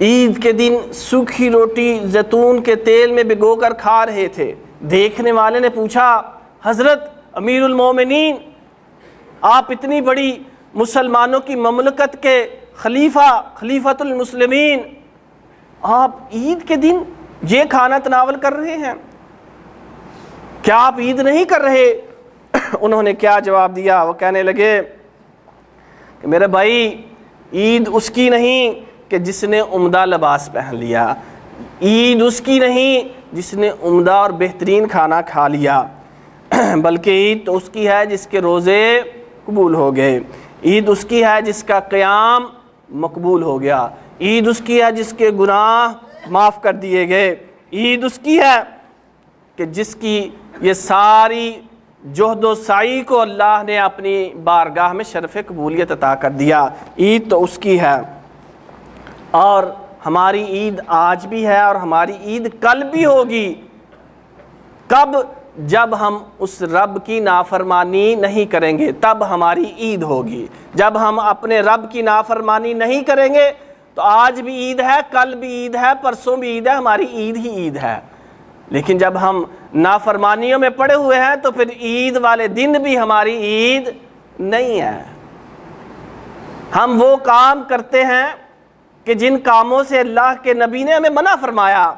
عید کے دن سوکھی روٹی زیتون کے تیل میں بھگو کر کھا رہے تھے۔ دیکھنے والے نے پوچھا حضرت امیر المومنین، آپ اتنی بڑی مسلمانوں کی مملکت کے خلیفۃ المسلمین، آپ عید کے دن یہ کھانا تناول کر رہے ہیں، کیا آپ عید نہیں کر رہے؟ انہوں نے کیا جواب دیا؟ وہ کہنے لگے کہ میرے بھائی، عید اس کی نہیں کہ جس نے عمدہ لباس پہن لیا، عید اس کی نہیں جس نے عمدہ اور بہترین کھانا کھا لیا، بلکہ عید تو اس کی ہے جس کے روزے قبول ہو گئے، عید اس کی ہے جس کا قیام مقبول ہو گیا، عید اس کی ہے جس کے گناہ معاف کر دیے گئے، عید اس کی ہے کہ جس کی یہ ساری جہد و سعی کو اللہ نے اپنی بارگاہ میں شرف قبولیت عطا کر دیا، عید تو اس کی ہے۔ اور ہماری عید آج بھی ہے اور ہماری عید کل بھی ہوگی۔ کب؟ جب ہم اس رب کی نافرمانی نہیں کریں گے تب ہماری عید ہوگی۔ جب ہم اپنے رب کی نافرمانی نہیں کریں گے تو آج بھی عید ہے، کل بھی عید ہے، پرسوں بھی عید ہے، ہماری عید ہی عید ہے۔ لیکن جب ہم نافرمانیوں میں پڑے ہوئے ہیں تو پھر عید والے دن بھی ہماری عید نہیں ہے۔ ہم وہ کام کرتے ہیں کہ جن کاموں سے اللہ کے نبی نے ہمیں منع فرمایا،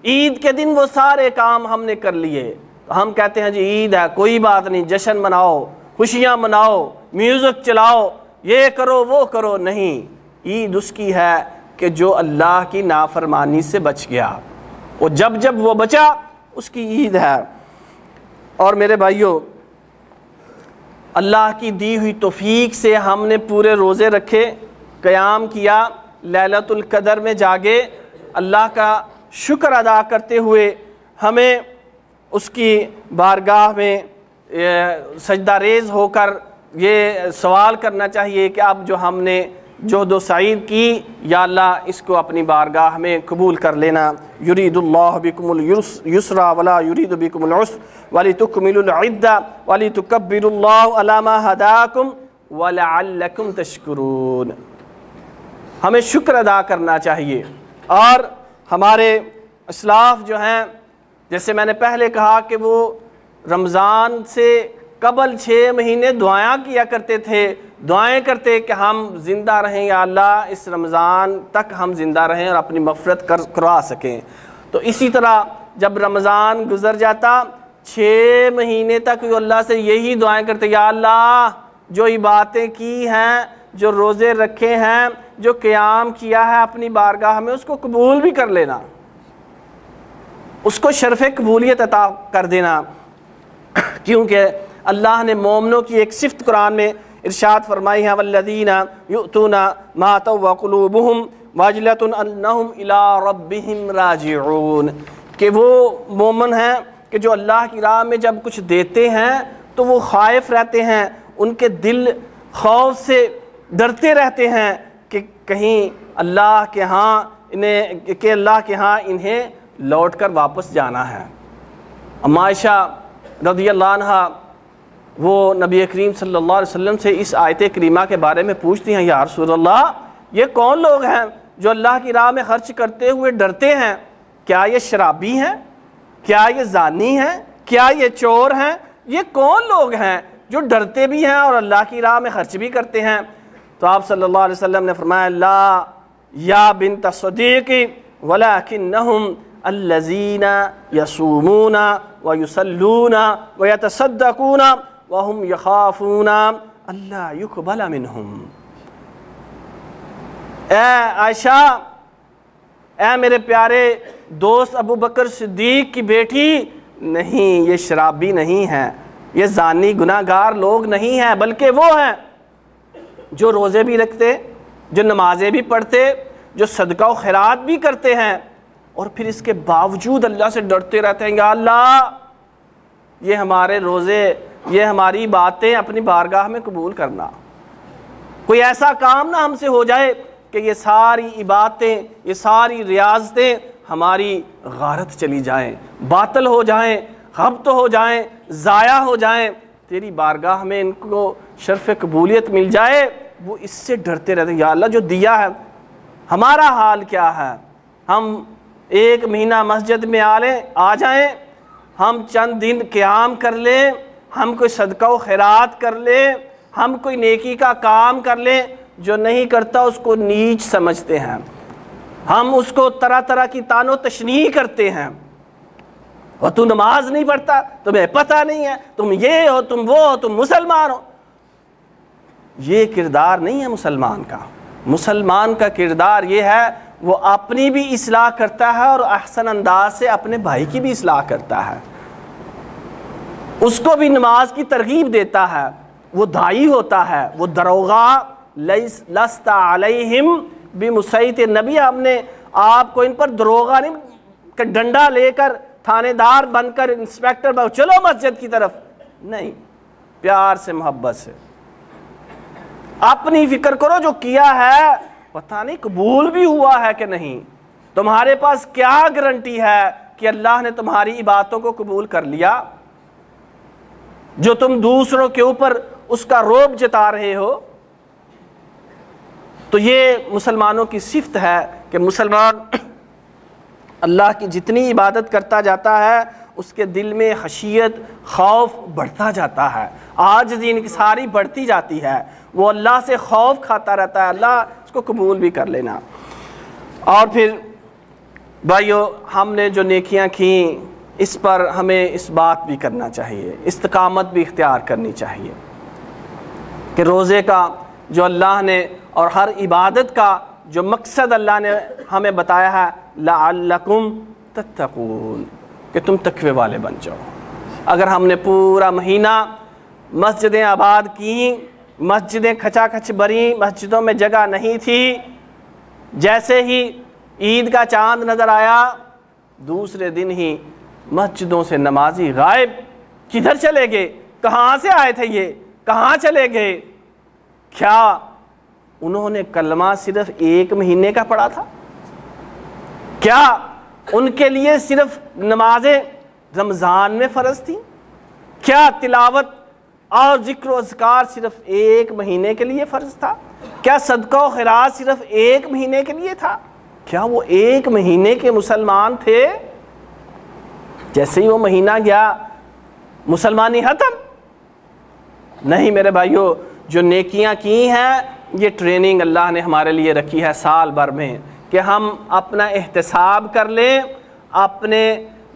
عید کے دن وہ سارے کام ہم نے کر لیے، ہم کہتے ہیں جی عید ہے، کوئی بات نہیں، جشن مناؤ، خوشیاں مناؤ، میوزک چلاؤ، یہ کرو وہ کرو۔ نہیں، عید اس کی ہے کہ جو اللہ کی نافرمانی سے بچ گیا، وہ جب وہ بچا اس کی عید ہے۔ اور میرے بھائیوں، اللہ کی دی ہوئی توفیق سے ہم نے پورے روزے رکھے، قیام کیا، لیلۃ القدر میں جاگے، اللہ کا شکر ادا کرتے ہوئے ہمیں اس کی بارگاہ میں سجدہ ریز ہو کر یہ سوال کرنا چاہیے کہ اب جو ہم نے جہد و سعید کی، یا اللہ اس کو اپنی بارگاہ میں قبول کر لینا۔ یرید اللہ بکم اليسر ولا یرید بکم العسر ولتکملوا العدۃ ولتکبروا اللہ علی ما ہداکم ولعلکم تشکرون۔ ہمیں شکر ادا کرنا چاہیے، اور ہمارے اسلاف جو ہیں، جیسے میں نے پہلے کہا کہ وہ رمضان سے قبل 6 مہینے دعائیں کیا کرتے تھے، دعائیں کرتے کہ ہم زندہ رہیں، یا اللہ اس رمضان تک ہم زندہ رہیں اور اپنی مغفرت کروا سکیں۔ تو اسی طرح جب رمضان گزر جاتا 6 مہینے تک وہ اللہ سے یہی دعائیں کرتے، یا اللہ جو عبادتیں کی ہیں، جو روزے رکھے ہیں، جو قیام کیا ہے اپنی بارگاہ میں، اس کو قبول بھی کر لینا، اس کو شرف قبولیت عطا کر دینا۔ کیونکہ اللہ نے مومنوں کی ایک صفت قرآن میں ارشاد فرمائی ہے، والذین یؤتون ما آتوا وقلوبہم واجلۃ انہم الی ربہم راجعون، کہ وہ مومن ہیں کہ جو اللہ کی راہ میں جب کچھ دیتے ہیں تو وہ خائف رہتے ہیں، ان کے دل خوف سے ڈرتے رہتے ہیں کہ کہیں اللہ کے ہاں انہیں لوٹ کر واپس جانا ہے۔ ام عائشہ رضی اللہ عنہ وہ نبی کریم صلی اللہ علیہ وسلم سے اس آیت کریمہ کے بارے میں پوچھتی ہیں، یا رسول اللہ یہ کون لوگ ہیں جو اللہ کی راہ میں خرچ کرتے ہوئے ڈرتے ہیں؟ کیا یہ شرابی ہیں؟ کیا یہ زانی ہیں؟ کیا یہ چور ہیں؟ یہ کون لوگ ہیں جو ڈرتے بھی ہیں اور اللہ کی راہ میں خرچ بھی کرتے ہیں؟ تو آپ صلی اللہ علیہ وسلم نے فرمایا، لا یا بنت صدیق ولکنہم الذین یصومون ویصلون ویتصدقون وہم یخافون اللہ یقبل منہم۔ اے عائشہ، اے میرے پیارے دوست ابو بکر صدیق کی بیٹی، نہیں یہ شرابی نہیں ہیں، یہ زانی گناہگار لوگ نہیں ہیں، بلکہ وہ ہیں جو روزے بھی رکھتے، جو نمازیں بھی پڑھتے، جو صدقہ و خیرات بھی کرتے ہیں، اور پھر اس کے باوجود اللہ سے ڈرتے رہتے ہیں، یا اللہ یہ ہمارے روزے، یہ ہماری باتیں اپنی بارگاہ میں قبول کرنا۔ کوئی ایسا کام نہ ہم سے ہو جائے کہ یہ ساری عبادتیں، یہ ساری ریاضتیں ہماری غارت چلی جائیں، باطل ہو جائیں، خبط ہو جائیں، ضائع ہو جائیں، تیری بارگاہ میں ان کو شرف قبولیت مل جائے۔ وہ اس سے ڈرتے رہتے ہیں، یا اللہ جو دیا ہے ہمارا حال کیا ہے؟ ہم ایک مہینہ مسجد میں آ جائیں، ہم چند دن قیام کر لیں، ہم کوئی صدقہ و خیرات کر لیں، ہم کوئی نیکی کا کام کر لیں، جو نہیں کرتا اس کو نیچ سمجھتے ہیں، ہم اس کو طرح طرح کی طعن و تشنیع کرتے ہیں، اور تو نماز نہیں پڑھتا، تمہیں پتہ نہیں ہے، تم یہ ہو، تم وہ ہو، تم مسلمان ہو۔ یہ کردار نہیں ہے مسلمان کا۔ مسلمان کا کردار یہ ہے، وہ اپنی بھی اصلاح کرتا ہے اور احسن انداز سے اپنے بھائی کی بھی اصلاح کرتا ہے، اس کو بھی نماز کی ترغیب دیتا ہے، وہ داعی ہوتا ہے، وہ دروغہ لست علیہم بمسیط۔ نبی ہم نے آپ کو ان پر دروغہ نہیں کہ ڈنڈا لے کر تھانے دار بن کر انسپیکٹر بن چلو مسجد کی طرف، نہیں، پیار سے محبت سے اپنی فکر کرو، جو کیا ہے پتہ نہیں قبول بھی ہوا ہے کہ نہیں، تمہارے پاس کیا گارنٹی ہے کہ اللہ نے تمہاری عبادتوں کو قبول کر لیا؟ جو تم دوسروں کے اوپر اس کا رعب جتا رہے ہو۔ تو یہ مسلمانوں کی صفت ہے کہ مسلمان اللہ کی جتنی عبادت کرتا جاتا ہے اس کے دل میں خشیت، خوف بڑھتا جاتا ہے، عاجزی انکساری بڑھتی جاتی ہے، وہ اللہ سے خوف کھاتا رہتا ہے، اللہ اس کو قبول بھی کر لینا۔ اور پھر بھائیو، ہم نے جو نیکیاں کیں اس پر ہمیں اس بات بھی کرنا چاہیے، استقامت بھی اختیار کرنی چاہیے کہ روزے کا جو اللہ نے اور ہر عبادت کا جو مقصد اللہ نے ہمیں بتایا ہے، لعلکم تتقون، کہ تم تقوی والے بن جاؤ۔ اگر ہم نے پورا مہینہ مسجدیں آباد کیں، مسجدیں کھچا کھچ بھریں، مسجدوں میں جگہ نہیں تھی، جیسے ہی عید کا چاند نظر آیا دوسرے دن ہی مسجدوں سے نمازی غائب، کدھر چلے گئے؟ کہاں سے آئے تھے یہ؟ کہاں چلے گئے؟ کیا انہوں نے کلمہ صرف ایک مہینے کا پڑھا تھا؟ کیا ان کے لیے صرف نمازیں رمضان میں فرض تھیں؟ کیا تلاوت اور ذکر و اذکار صرف ایک مہینے کے لیے فرض تھا؟ کیا صدقہ و خیرات صرف ایک مہینے کے لیے تھا؟ کیا وہ ایک مہینے کے مسلمان تھے؟ جیسے ہی وہ مہینہ گیا مسلمانی ختم؟ نہیں میرے بھائیو، جو نیکیاں کی ہیں یہ ٹریننگ اللہ نے ہمارے لیے رکھی ہے سال بھر میں، کہ ہم اپنا احتساب کر لیں، اپنے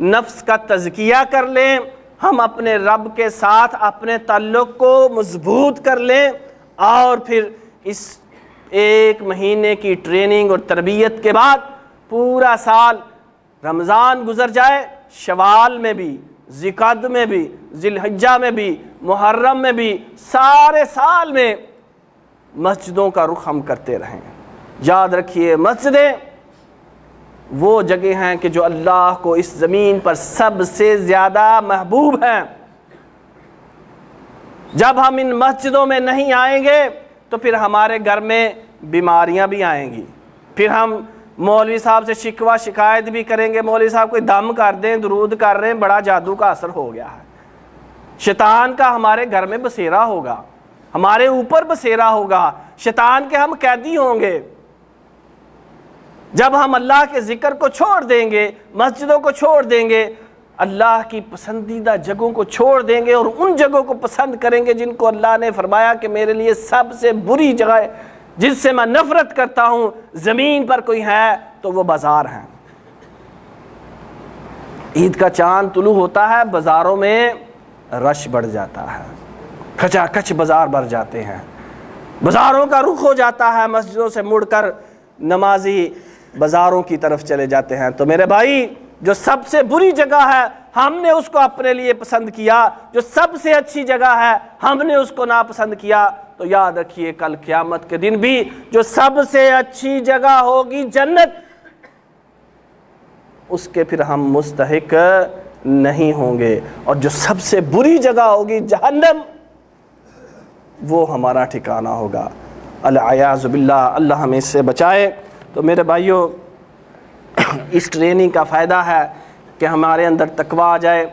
نفس کا تزکیہ کر لیں، ہم اپنے رب کے ساتھ اپنے تعلق کو مضبوط کر لیں، اور پھر اس ایک مہینے کی ٹریننگ اور تربیت کے بعد پورا سال رمضان گزر جائے، شوال میں بھی، ذوالقعدہ میں بھی، ذی الحجہ میں بھی، محرم میں بھی، سارے سال میں مسجدوں کا رخ ہم کرتے رہیں۔ یاد رکھیے، مسجدیں وہ جگہ ہیں کہ جو اللہ کو اس زمین پر سب سے زیادہ محبوب ہیں۔ جب ہم ان مسجدوں میں نہیں آئیں گے تو پھر ہمارے گھر میں بیماریاں بھی آئیں گی، پھر ہم مولوی صاحب سے شکوہ شکایت بھی کریں گے، مولوی صاحب کوئی دم کر دیں، درود کر رہے ہیں، بڑا جادو کا اثر ہو گیا ہے۔ شیطان کا ہمارے گھر میں بسیرا ہوگا، ہمارے اوپر بسیرا ہوگا، شیطان کے ہم قیدی ہوں گے۔ جب ہم اللہ کے ذکر کو چھوڑ دیں گے، مسجدوں کو چھوڑ دیں گے، اللہ کی پسندیدہ جگہوں کو چھوڑ دیں گے اور ان جگہوں کو پسند کریں گے جن کو اللہ نے فرمایا کہ میرے لیے سب سے بری جگہ ہے، جس سے میں نفرت کرتا ہوں زمین پر کوئی ہے تو وہ بازار ہیں۔ عید کا چاند طلوع ہوتا ہے، بازاروں میں رش بڑھ جاتا ہے، کھچا کھچ بازار بھر جاتے ہیں، بازاروں کا رخ ہو جاتا ہے، مسجدوں سے مڑ کر نمازی بازاروں کی طرف چلے جاتے ہیں۔ تو میرے بھائی، جو سب سے بری جگہ ہے ہم نے اس کو اپنے لیے پسند کیا، جو سب سے اچھی جگہ ہے ہم نے اس کو ناپسند کیا، تو یاد رکھیے کل قیامت کے دن بھی جو سب سے اچھی جگہ ہوگی جنت، اس کے پھر ہم مستحق نہیں ہوں گے، اور جو سب سے بری جگہ ہوگی جہنم، وہ ہمارا ٹھکانہ ہوگا۔ العیاذ باللہ، اللہ ہمیں اس سے بچائے۔ تو میرے بھائیوں، اس ٹریننگ کا فائدہ ہے کہ ہمارے اندر تقویٰ آ جائے،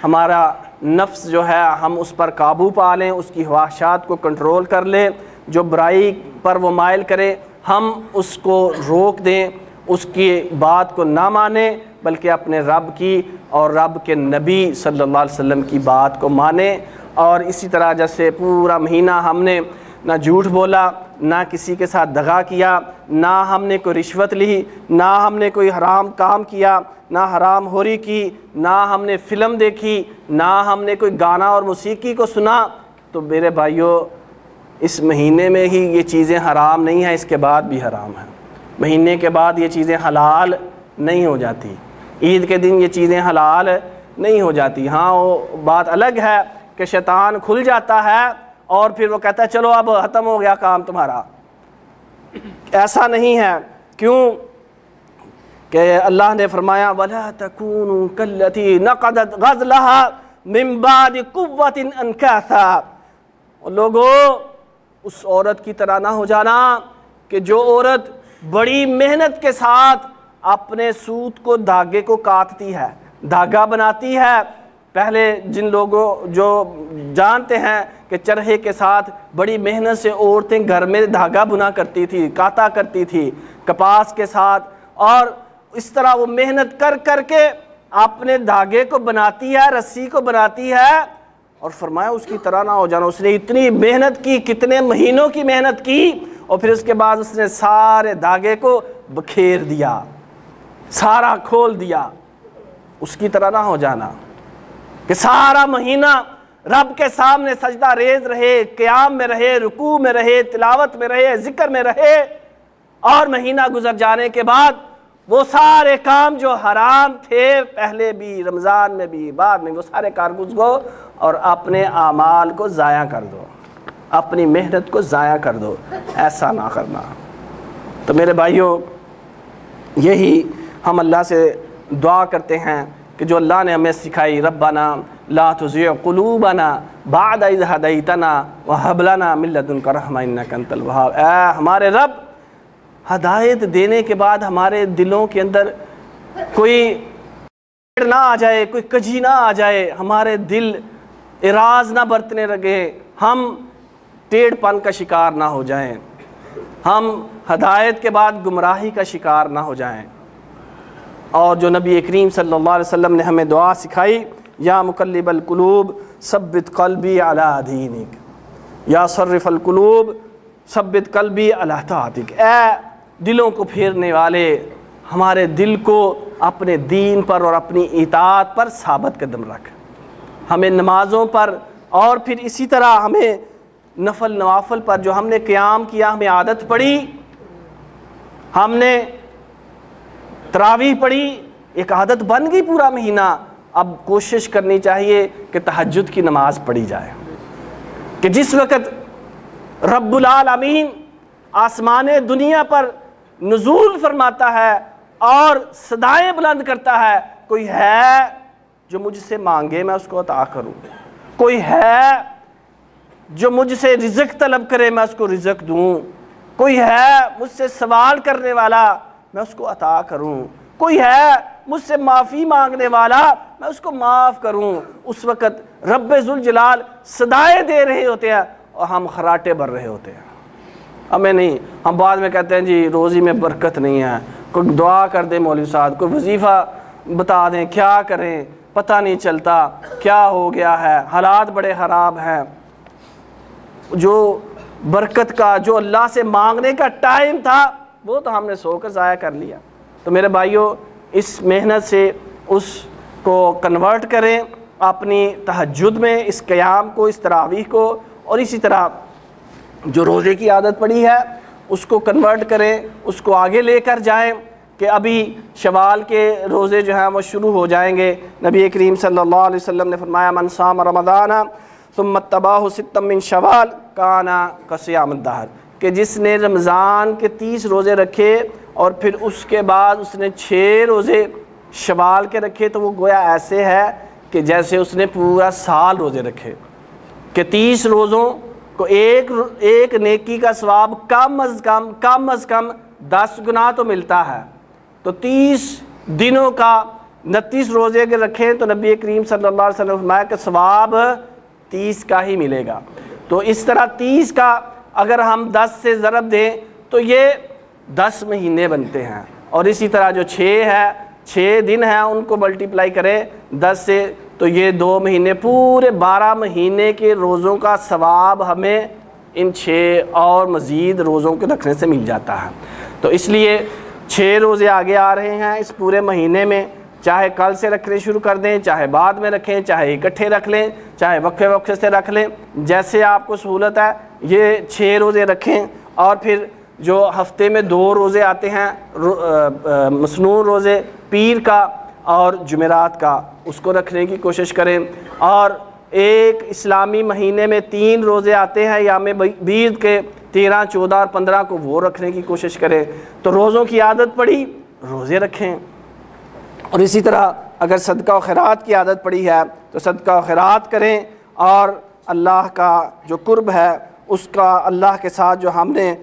ہمارا نفس جو ہے ہم اس پر قابو پا لیں، اس کی خواہشات کو کنٹرول کر لیں، جو برائی پر وہ مائل کرے ہم اس کو روک دیں، اس کی بات کو نہ مانیں، بلکہ اپنے رب کی اور رب کے نبی صلی اللہ علیہ وسلم کی بات کو مانیں۔ اور اسی طرح جیسے پورا مہینہ ہم نے نہ جھوٹ بولا، نہ کسی کے ساتھ دغا کیا، نہ ہم نے کوئی رشوت لی، نہ ہم نے کوئی حرام کام کیا، نہ حرام خوری کی، نہ ہم نے فلم دیکھی، نہ ہم نے کوئی گانا اور موسیقی کو سنا، تو میرے بھائیوں اس مہینے میں ہی یہ چیزیں حرام نہیں ہیں، اس کے بعد بھی حرام ہیں۔ مہینے کے بعد یہ چیزیں حلال نہیں ہو جاتی، عید کے دن یہ چیزیں حلال نہیں ہو جاتی۔ ہاں وہ بات الگ ہے کہ شیطان کھل جاتا ہے اور پھر وہ کہتا ہے چلو اب ختم ہو گیا کام تمہارا۔ ایسا نہیں ہے، کیوں کہ اللہ نے فرمایا وَلَا تَكُونُوا كَالَّتِي نَقَضَتْ غَزْلَهَا مِن بَعْدِ قُوَّةٍ أَنْكَاثًا۔ لوگو اس عورت کی طرح نہ ہو جانا کہ جو عورت بڑی محنت کے ساتھ اپنے سوت کو دھاگے کو کاٹتی ہے، دھاگا بناتی ہے۔ پہلے جن لوگوں جو جانتے ہیں کہ چرخے کے ساتھ بڑی محنت سے عورتیں گھر میں دھاگا بنا کرتی تھی، کاتا کرتی تھی کپاس کے ساتھ، اور اس طرح وہ محنت کر کر کے اپنے دھاگے کو بناتی ہے، رسی کو بناتی ہے، اور فرمایا اس کی طرح نہ ہو جانا۔ اس نے اتنی محنت کی، کتنے مہینوں کی محنت کی، اور پھر اس کے بعد اس نے سارے دھاگے کو بکھیر دیا، سارا کھول دیا۔ اس کی طرح نہ ہو جانا کہ سارا مہینہ رب کے سامنے سجدہ ریز رہے، قیام میں رہے، رکوع میں رہے، تلاوت میں رہے، ذکر میں رہے، اور مہینہ گزر جانے کے بعد وہ سارے کام جو حرام تھے پہلے بھی، رمضان میں بھی، بعد میں، وہ سارے کارگز گو اور اپنے اعمال کو ضائع کر دو، اپنی محنت کو ضائع کر دو۔ ایسا نہ کرنا۔ تو میرے بھائیوں، یہی ہم اللہ سے دعا کرتے ہیں کہ جو اللہ نے ہمیں سکھائی، ربنا لا تزغ قلوبنا بعد اذ ہدیتنا وہب لنا من لدنک رحمۃ انک انت الوہاب۔ اے ہمارے رب، ہدایت دینے کے بعد ہمارے دلوں کے اندر کوئی نہ آ جائے، کوئی کجی نہ آ جائے، ہمارے دل اراض نہ برتنے لگے، ہم ٹیڑھ پن کا شکار نہ ہو جائیں، ہم ہدایت کے بعد گمراہی کا شکار نہ ہو جائیں۔ اور جو نبی کریم صلی اللہ علیہ وسلم نے ہمیں دعا سکھائی، یا مقلب القلوب ثبت قلبی علی دینک، یا صرف القلوب ثبت قلبی علی طاعتک۔ اے دلوں کو پھیرنے والے، ہمارے دل کو اپنے دین پر اور اپنی اطاعت پر ثابت قدم رکھ۔ ہمیں نمازوں پر، اور پھر اسی طرح ہمیں نفل نوافل پر جو ہم نے قیام کیا، ہمیں عادت پڑی، ہم نے تراویح پڑھی، ایک عادت بن گئی پورا مہینہ، اب کوشش کرنی چاہیے کہ تہجد کی نماز پڑھی جائے، کہ جس وقت رب العالمین آسمان دنیا پر نزول فرماتا ہے اور صدائیں بلند کرتا ہے، کوئی ہے جو مجھ سے مانگے میں اس کو عطا کروں، کوئی ہے جو مجھ سے رزق طلب کرے میں اس کو رزق دوں، کوئی ہے مجھ سے سوال کرنے والا میں اس کو عطا کروں، کوئی ہے مجھ سے معافی مانگنے والا میں اس کو معاف کروں۔ اس وقت رب ذوالجلال صدائیں دے رہے ہوتے ہیں اور ہم خراٹے بھر رہے ہوتے ہیں۔ ہمیں نہیں، ہم بعد میں کہتے ہیں جی روزی میں برکت نہیں ہے، کوئی دعا کر دے مولوی صاحب، کوئی وظیفہ بتا دیں، کیا کریں پتہ نہیں چلتا، کیا ہو گیا ہے، حالات بڑے خراب ہیں۔ جو برکت کا، جو اللہ سے مانگنے کا ٹائم تھا، وہ تو ہم نے سو کر ضائع کر لیا۔ تو میرے بھائیوں، اس محنت سے اس کو کنورٹ کریں اپنی تہجد میں، اس قیام کو، اس تراویح کو، اور اسی طرح جو روزے کی عادت پڑی ہے اس کو کنورٹ کریں، اس کو آگے لے کر جائیں کہ ابھی شوال کے روزے جو ہیں وہ شروع ہو جائیں گے۔ نبی کریم صلی اللہ علیہ وسلم نے فرمایا من صام رمضان ثم اتبعہ ستا من شوال کان کصیام الدہر، کہ جس نے رمضان کے 30 روزے رکھے اور پھر اس کے بعد اس نے 6 روزے شوال کے رکھے، تو وہ گویا ایسے ہے کہ جیسے اس نے پورا سال روزے رکھے، کہ 30 روزوں کو ایک نیکی کا ثواب کم از کم 10 گنا تو ملتا ہے۔ تو 30 دنوں کا 29 روزے اگر رکھیں تو نبی کریم صلی اللہ علیہ وسلم نے فرمایا کہ ثواب 30 کا ہی ملے گا۔ تو اس طرح 30 کا اگر ہم 10 سے ضرب دیں تو یہ 10 مہینے بنتے ہیں، اور اسی طرح جو 6 ہے 6 دن ہیں ان کو ملٹیپلائی کریں 10 سے تو یہ 2 مہینے، پورے 12 مہینے کے روزوں کا ثواب ہمیں ان 6 اور مزید روزوں کے رکھنے سے مل جاتا ہے۔ تو اس لیے 6 روزے آگے آ رہے ہیں اس پورے مہینے میں، چاہے کل سے رکھنے شروع کر دیں، چاہے بعد میں رکھیں، چاہے اکٹھے رکھ لیں، چاہے وقفے وقفے سے رکھ لیں، جیسے آپ کو سہولت ہے یہ 6 روزے رکھیں۔ اور پھر جو ہفتے میں 2 روزے آتے ہیں مسنون روزے، پیر کا اور جمعرات کا، اس کو رکھنے کی کوشش کریں۔ اور ایک اسلامی مہینے میں 3 روزے آتے ہیں یام بیض کے، 13، 14 اور 15 کو، وہ رکھنے کی کوشش کریں۔ تو روزوں کی عادت پڑی، روزے رکھیں۔ اور اسی طرح اگر صدقہ و خیرات کی عادت پڑی ہے تو صدقہ و خیرات کریں، اور اللہ کا جو قرب ہے اس کا، اللہ کے ساتھ جو ہم نے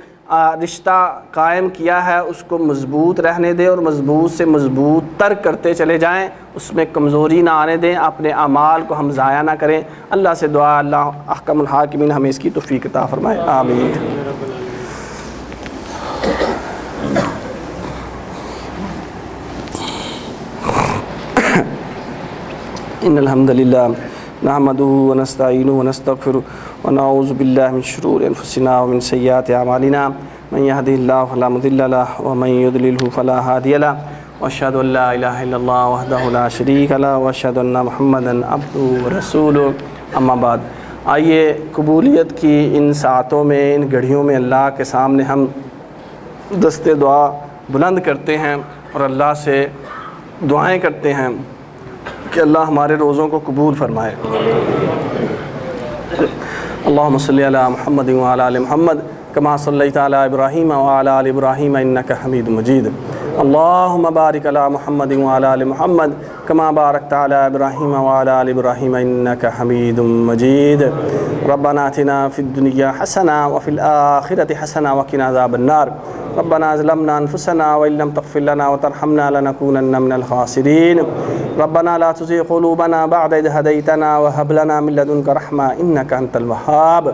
رشتہ قائم کیا ہے اس کو مضبوط رہنے دیں، اور مضبوط سے مضبوط تر کرتے چلے جائیں، اس میں کمزوری نہ آنے دیں، اپنے اعمال کو ہم ضائع نہ کریں۔ اللہ سے دعا اللہ احکم الحاکمین ہمیں اس کی توفیق عطا فرمائے، آمین۔ ان الحمد للہ نحمدہ ونستعینہ ونستغفرہ ونعوذ باللہ من شرور انفسنا ومن سیئات اعمالنا، من یہدہ اللہ فلا مضل لہ ومن یضللہ فلا ہادی لہ، واشہد ان لا الہ الا اللہ وحدہ لا شریک لہ، واشہد ان محمدا عبدہ ورسولہ، اما بعد۔ آئیے قبولیت کی ان ساعتوں میں، ان گھڑیوں میں اللہ کے سامنے ہم دست دعا بلند کرتے ہیں اور اللہ سے دعائیں کرتے ہیں کہ اللہ ہمارے روزوں کو قبول فرمائے۔ اللہم صلی علی محمد وعلی آل محمد کما صلیت علی ابراہیم وعلی آل ابراہیم انک حمید مجید۔ اللہم بارک علی محمد وعلی آل محمد کما بارکت علی ابراہیم وعلی آل ابراہیم انک حمید مجید۔ ربنا آتنا فی الدنیا حسنہ وفی الآخرۃ حسنہ وقنا عذاب النار۔ ربنا ظلمنا انفسنا وان لم تغفر لنا وترحمنا لنكونن من الخاسرین۔ ربنا لا تزغ قلوبنا بعد إذ هديتنا وهب لنا من لدنك رحمة إنك أنت الوهاب۔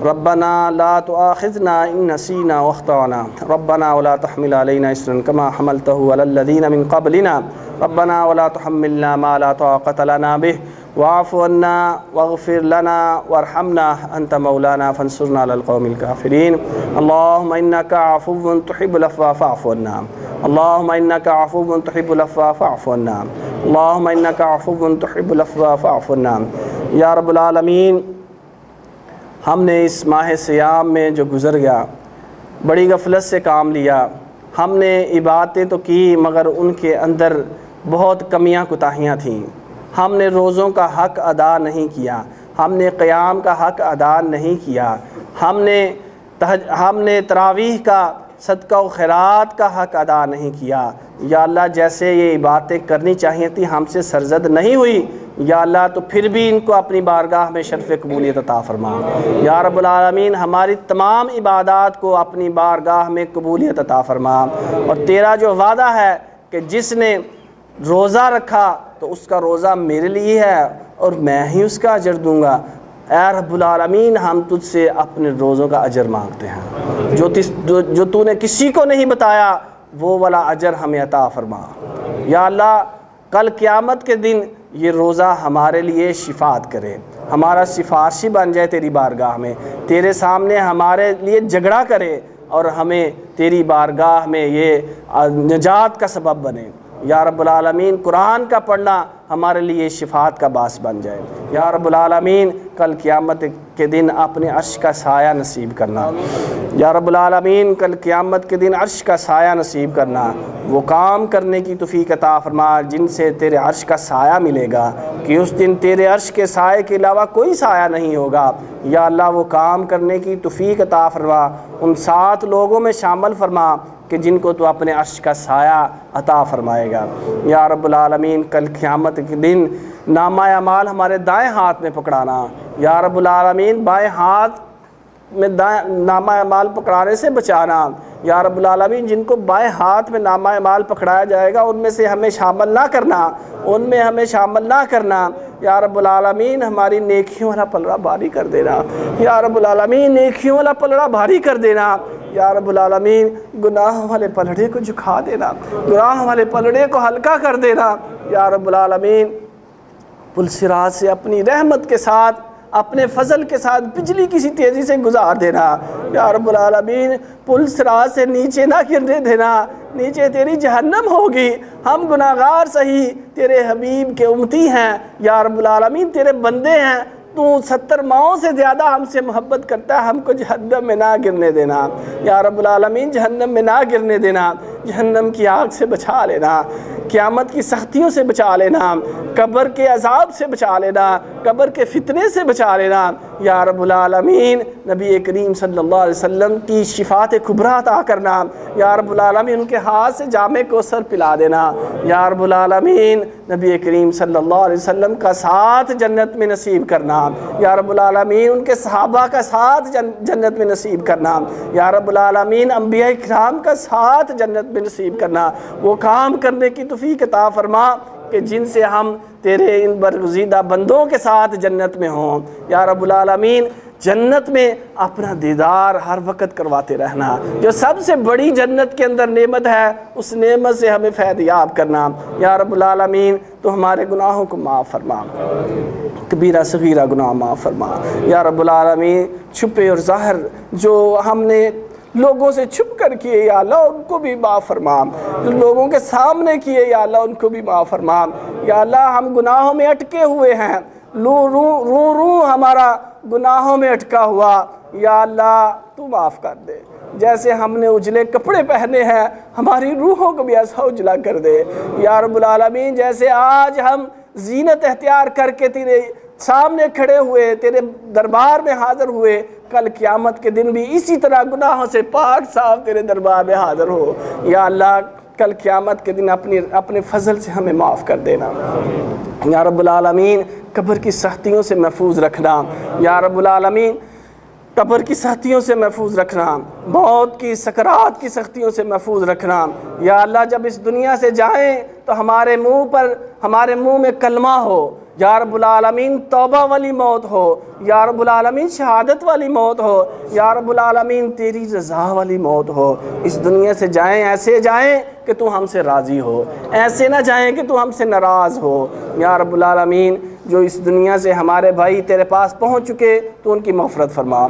ربنا لا تؤاخذنا إن نسينا واخطأنا، ربنا ولا تحمل علينا إصرا كما حملته على الذين من قبلنا، ربنا ولا تحملنا ما لا طاقة لنا به، واعف عنا واغفر لنا وارحمنا أنت مولانا فانصرنا على القوم الكافرين۔ اللهم إنك عفو تحب العفو فاعف عنا، اللهم إنك عفو تحب العفو فاعف عنا، اللهم إنك عفو تحب العفو فاعف عنا۔ یا رب العالمین، ہم نے اس ماہ صیام میں جو گزر گیا بڑی غفلت سے کام لیا، ہم نے عبادتیں تو کی مگر ان کے اندر بہت کمیاں کوتاہیاں تھیں۔ ہم نے روزوں کا حق ادا نہیں کیا، ہم نے قیام کا حق ادا نہیں کیا، ہم نے تراویح کا، صدقہ و خیرات کا حق ادا نہیں کیا۔ یا اللہ جیسے یہ عبادتیں کرنی چاہیے تھی ہم سے سرزد نہیں ہوئی، یا اللہ تو پھر بھی ان کو اپنی بارگاہ میں شرف قبولیت عطا فرما۔ یا رب العالمین ہماری تمام عبادات کو اپنی بارگاہ میں قبولیت عطا فرما، اور تیرا جو وعدہ ہے کہ جس نے روزہ رکھا تو اس کا روزہ میرے لیے ہے اور میں ہی اس کا اجر دوں گا۔ اے رب العالمین ہم تجھ سے اپنے روزوں کا اجر مانگتے ہیں، جو تو نے کسی کو نہیں بتایا وہ والا اجر ہمیں عطا فرما۔ یا اللہ کل قیامت کے دن یہ روزہ ہمارے لیے شفاعت کرے، ہمارا سفارشی بن جائے تیری بارگاہ میں، تیرے سامنے ہمارے لیے جھگڑا کرے اور ہمیں تیری بارگاہ میں یہ نجات کا سبب بنے۔ یا رب العالمین قرآن کا پڑھنا ہمارے لیے شفاعت کا باعث بن جائے۔ یا رب العالمین کل قیامت کے دن اپنے عرش کا سایہ نصیب کرنا۔ یا رب العالمین کل قیامت کے دن عرش کا سایہ نصیب کرنا، وہ کام کرنے کی توفیق عطا فرما جن سے تیرے عرش کا سایہ ملے گا، کہ اس دن تیرے عرش کے سایہ کے علاوہ کوئی سایہ نہیں ہوگا۔ یا اللہ وہ کام کرنے کی توفیق عطا فرما، ان 7 لوگوں میں شامل فرما کہ جن کو تو اپنے عرش کا سایہ عطا فرمائے گا۔ یا رب العالمین کل قیامت کے دن نامہ اعمال ہمارے دائیں ہاتھ میں پکڑانا۔ یا رب العالمین بائیں ہاتھ میں نامہ اعمال پکڑانے سے بچانا۔ یا رب العالمین جن کو بائیں ہاتھ میں نامہ اعمال پکڑایا جائے گا ان میں سے ہمیں شامل نہ کرنا، ان میں ہمیں شامل نہ کرنا۔ یا رب العالمین ہماری نیکیوں والا پلڑا بھاری کر دینا، یا رب العالمین نیکیوں والا پلڑا بھاری کر دینا۔ یا رب العالمین گناہوں والے پلڑے کو جھکا دینا، گناہوں والے پلڑے کو ہلکا کر دینا یا رب العالمین۔ پل صراط سے اپنی رحمت کے ساتھ، اپنے فضل کے ساتھ بجلی کسی تیزی سے گزار دینا یا رب العالمین۔ پل صراط سے نیچے نہ گرنے دینا، نیچے تیری جہنم ہوگی۔ ہم گناہگار سہی تیرے حبیب کے امتی ہیں یا رب العالمین، تیرے بندے ہیں، تو 70 ماؤں سے زیادہ ہم سے محبت کرتا ہے، ہم کو جہنم میں نہ گرنے دینا یا رب العالمین، جہنم میں نہ گرنے دینا، جہنم کی آگ سے بچا لینا، قیامت کی سختیوں سے بچا لینا، قبر کے عذاب سے بچا لینا، قبر کے فتنے سے بچا لینا یا رب العالمین۔ نبی کریم صلی اللہ علیہ وسلم کی شفاعت کبریٰ عطا کرنا یا رب العالمین، ان کے ہاتھ سے جام کوثر پلا دینا یا رب العالمین۔ نبی کریم صلی اللہ علیہ وسلم کا ساتھ جنت میں نصیب کرنا یا رب العالمین، ان کے صحابہ کا ساتھ جنت میں نصیب کرنا یا رب العالمین، انبیاء کرام کا ساتھ جنت میں نصیب کرنا۔ وہ کام کرنے کی توفیق عطا فرما کہ جن سے ہم تیرے ان برگزیدہ بندوں کے ساتھ جنت میں ہوں یا رب العالمین۔ جنت میں اپنا دیدار ہر وقت کرواتے رہنا، جو سب سے بڑی جنت کے اندر نعمت ہے، اس نعمت سے ہمیں فیض یاب کرنا یا رب العالمین۔ تو ہمارے گناہوں کو معاف فرما، کبیرہ صغیرہ گناہ معاف فرما یا رب العالمین۔ چھپے اور ظاہر جو ہم نے لوگوں سے چھپ کر کیے یا اللہ، ان کو بھی معاف فرما، جو لوگوں کے سامنے کیے یا اللہ، ان کو بھی معاف فرما یا اللہ۔ ہم گناہوں میں اٹکے ہوئے ہیں، رو ہمارا گناہوں میں اٹکا ہوا یا اللہ، تو معاف کر دے۔ جیسے ہم نے اجلے کپڑے پہنے ہیں، ہماری روحوں کو بھی ایسا اجلا کر دے یا رب العالمین۔ جیسے آج ہم زینت اختیار کر کے تیرے سامنے کھڑے ہوئے، تیرے دربار میں حاضر ہوئے، کل قیامت کے دن بھی اسی طرح گناہوں سے پاک صاف تیرے دربار میں حاضر ہو یا اللہ۔ کل قیامت کے دن اپنے فضل سے ہمیں معاف کر دینا یا رب العالمین۔ قبر کی سختیوں سے محفوظ رکھنا یا رب العالمین، قبر کی سختیوں سے محفوظ رکھنا، موت کی سکرات کی سختیوں سے محفوظ رکھنا یا اللہ۔ جب اس دنیا سے جائیں تو ہمارے منہ میں کلمہ ہو یا رب العالمین، توبہ والی موت ہو یا رب العالمین، شہادت والی موت ہو یا رب العالمین، تیری رضا والی موت ہو۔ اس دنیا سے جائیں ایسے جائیں کہ تو ہم سے راضی ہو، ایسے نہ جائیں کہ تو ہم سے ناراض ہو یا رب العالمین۔ جو اس دنیا سے ہمارے بھائی تیرے پاس پہنچ چکے تو ان کی مغفرت فرما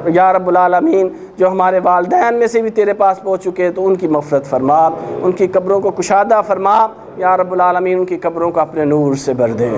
یا رب العالمین۔ جو ہمارے والدین میں سے بھی تیرے پاس پہنچ چکے تو ان کی مغفرت فرما، ان کی قبروں کو کشادہ فرما یا رب العالمین، ان کی قبروں کو اپنے نور سے بھر دے۔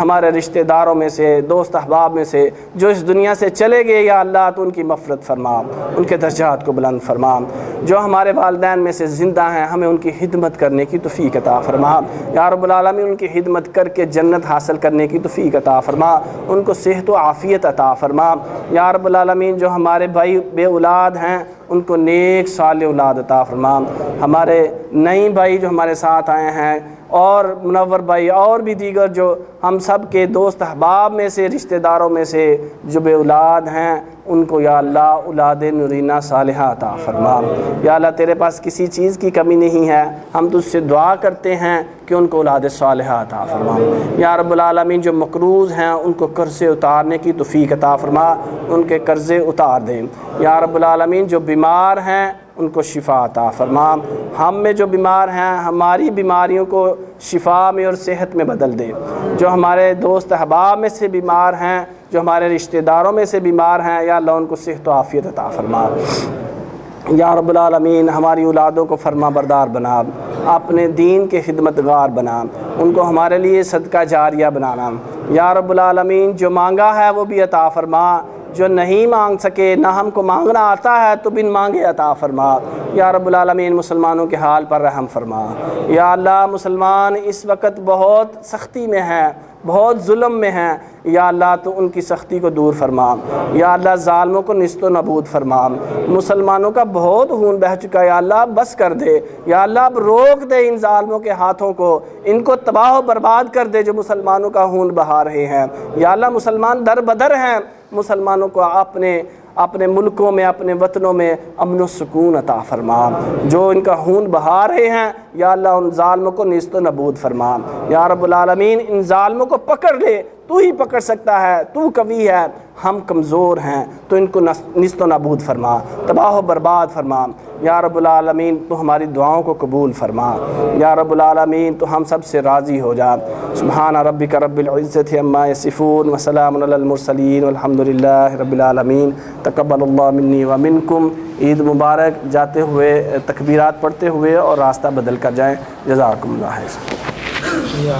ہمارے رشتہ داروں میں سے، دوست احباب میں سے جو اس دنیا سے چلے گئے یا اللہ، تو ان کی مغفرت فرما، ان کے درجات کو بلند فرما۔ جو ہمارے والدین میں سے زندہ ہیں، ہمیں ان کی خدمت کرنے کی توفیق عطا فرما یا رب العالمین۔ ان کی خدمت کر کے جنت حاصل کرنے کی توفیق عطا فرما، ان کو صحت و عافیت عطا فرما یا رب العالمین۔ جو ہمارے بھائی بے اولاد ہیں، ان کو نیک صالح اولاد عطا فرما۔ ہمارے نئی بھائی جو ہمارے ساتھ آئے ہیں اور منور بھائی اور بھی دیگر جو ہم سب کے دوست احباب میں سے، رشتہ داروں میں سے جو بے اولاد ہیں، ان کو یا اللہ اولاد نورینہ صالحہ عطا فرما یا اللہ۔ تیرے پاس کسی چیز کی کمی نہیں ہے، ہم تجھ سے دعا کرتے ہیں کہ ان کو اولاد صالحہ عطا فرما یا رب العالمین۔ جو مقروض ہیں ان کو قرضے اتارنے کی توفیق عطا فرما، ان کے قرضے اتار دیں یا رب العالمین۔ جو بیمار ہیں ان کو شفا عطا فرما، ہم میں جو بیمار ہیں ہماری بیماریوں کو شفا میں اور صحت میں بدل دے۔ جو ہمارے دوست احباب میں سے بیمار ہیں، جو ہمارے رشتہ داروں میں سے بیمار ہیں، یا اللہ ان کو صحت و عافیت عطا فرما یا رب العالمین۔ ہماری اولادوں کو فرما بردار بنا، اپنے دین کے خدمتگار بنا، ان کو ہمارے لیے صدقہ جاریہ بنانا یا رب العالمین۔ جو مانگا ہے وہ بھی عطا فرما، جو نہیں مانگ سکے، نہ ہم کو مانگنا آتا ہے تو بن مانگے عطا فرما یا رب العالمین۔ مسلمانوں کے حال پر رحم فرما یا اللہ۔ مسلمان اس وقت بہت سختی میں ہیں، بہت ظلم میں ہیں یا اللہ، تو ان کی سختی کو دور فرما یا اللہ۔ ظالموں کو نیست و نابود فرما، مسلمانوں کا بہت خون بہہ چکا یا اللہ، بس کر دے یا اللہ۔ اب روک دے ان ظالموں کے ہاتھوں کو، ان کو تباہ و برباد کر دے جو مسلمانوں کا خون بہا رہے ہیں یا اللہ۔ مسلمان در بدر ہیں، مسلمانوں کو اپنے ملکوں میں اپنے وطنوں میں امن و سکون عطا فرما، جو ان کا خون بہا رہے ہیں یا اللہ ان ظالموں کو نیست و نابود فرما، یا رب العالمین ان ظالموں کو پکڑ لے، تو ہی پکڑ سکتا ہے، تو قوی ہے، ہم کمزور ہیں، تو ان کو نیست و نابود فرما، تباہ و برباد فرما، یا رب العالمین تو ہماری دعاؤں کو قبول فرما، یا رب العالمین تو ہم سب سے راضی ہو جا۔ سبحان ربک رب العزت عما یصفون وسلام علی المرسلین والحمد للہ رب العالمین۔ تقبل اللہ منی ومنکم۔ عید مبارک۔ جاتے ہوئے تکبیرات پڑھتے ہوئے اور راستہ بدل کر جائیں۔ جزاکم اللہ خیر۔